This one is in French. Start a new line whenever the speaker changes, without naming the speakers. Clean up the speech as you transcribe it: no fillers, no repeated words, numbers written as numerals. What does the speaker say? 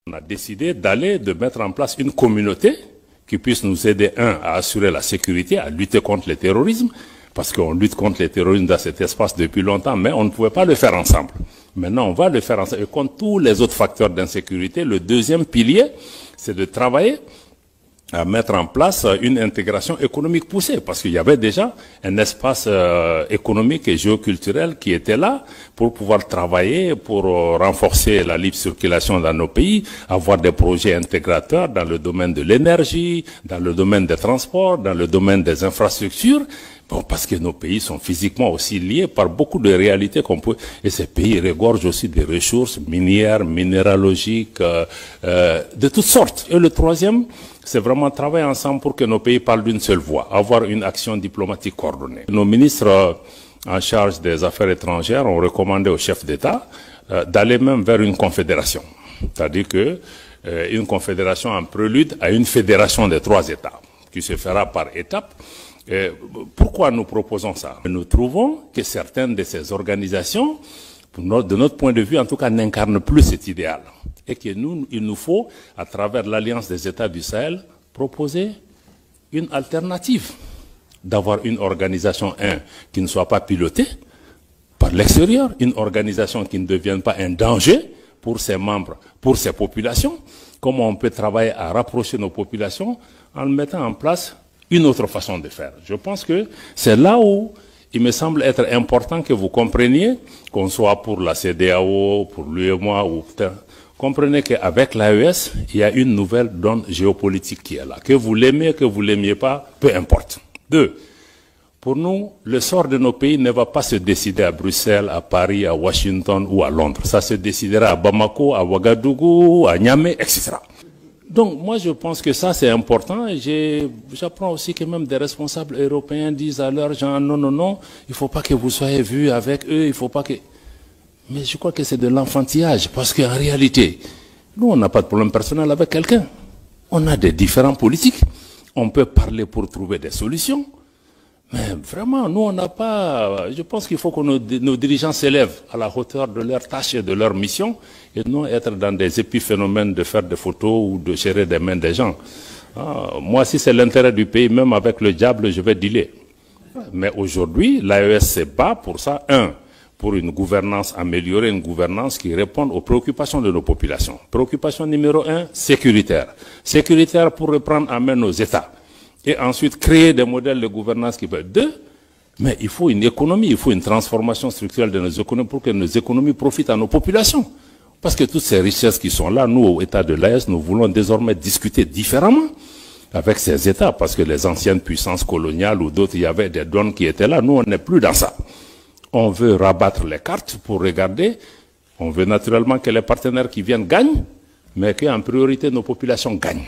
On a décidé de mettre en place une communauté qui puisse nous aider, à assurer la sécurité, à lutter contre le terrorisme, parce qu'on lutte contre le terrorisme dans cet espace depuis longtemps, mais on ne pouvait pas le faire ensemble. Maintenant, on va le faire ensemble. Et contre tous les autres facteurs d'insécurité, le deuxième pilier, c'est de travailler à mettre en place une intégration économique poussée, parce qu'il y avait déjà un espace économique et géoculturel qui était là pour pouvoir travailler, pour renforcer la libre circulation dans nos pays, avoir des projets intégrateurs dans le domaine de l'énergie, dans le domaine des transports, dans le domaine des infrastructures. Bon, parce que nos pays sont physiquement aussi liés par beaucoup de réalités qu'on peut, et ces pays regorgent aussi des ressources minières, minéralogiques, de toutes sortes. Et le troisième, c'est vraiment travailler ensemble pour que nos pays parlent d'une seule voix, avoir une action diplomatique coordonnée. Nos ministres en charge des affaires étrangères ont recommandé aux chefs d'État d'aller même vers une confédération. C'est-à-dire que une confédération en prélude à une fédération des 3 États, qui se fera par étapes. Pourquoi nous proposons ça? Nous trouvons que certaines de ces organisations, de notre point de vue en tout cas, n'incarnent plus cet idéal. Et que il nous faut, à travers l'Alliance des États du Sahel, proposer une alternative. D'avoir une organisation, qui ne soit pas pilotée par l'extérieur, une organisation qui ne devienne pas un danger pour ses membres, pour ses populations. Comment on peut travailler à rapprocher nos populations en mettant en place une autre façon de faire. Je pense que c'est là où il me semble être important que vous compreniez, qu'on soit pour la CEDEAO, pour l'UEMOA ou comprenez qu'avec l'AES, il y a une nouvelle donne géopolitique qui est là. Que vous l'aimez, que vous l'aimiez pas, peu importe. 2. Pour nous, le sort de nos pays ne va pas se décider à Bruxelles, à Paris, à Washington ou à Londres. Ça se décidera à Bamako, à Ouagadougou, à Niamey, etc. Donc, moi, je pense que ça, c'est important. Et j'apprends aussi que même des responsables européens disent à leurs gens, non, non, non, il ne faut pas que vous soyez vus avec eux, il ne faut pas que... Mais je crois que c'est de l'enfantillage, parce qu'en réalité, nous, on n'a pas de problème personnel avec quelqu'un. On a des différends politiques. On peut parler pour trouver des solutions. Mais vraiment, nous, on n'a pas... Je pense qu'il faut que nos dirigeants s'élèvent à la hauteur de leur tâche et de leur mission, et non être dans des épiphénomènes de faire des photos ou de gérer des mains des gens. Moi, si c'est l'intérêt du pays, même avec le diable, je vais dealer. Mais aujourd'hui, l'AES se bat pour ça. Pour une gouvernance, améliorer une gouvernance qui réponde aux préoccupations de nos populations. Préoccupation numéro 1, sécuritaire. Sécuritaire pour reprendre en main nos États. Et ensuite créer des modèles de gouvernance qui peuvent... 2, mais il faut une économie, il faut une transformation structurelle de nos économies pour que nos économies profitent à nos populations. Parce que toutes ces richesses qui sont là, nous, au État de l'AES, nous voulons désormais discuter différemment avec ces États, parce que les anciennes puissances coloniales ou d'autres, il y avait des donnes qui étaient là. Nous, on n'est plus dans ça. On veut rabattre les cartes pour regarder. On veut naturellement que les partenaires qui viennent gagnent, mais qu'en priorité, nos populations gagnent.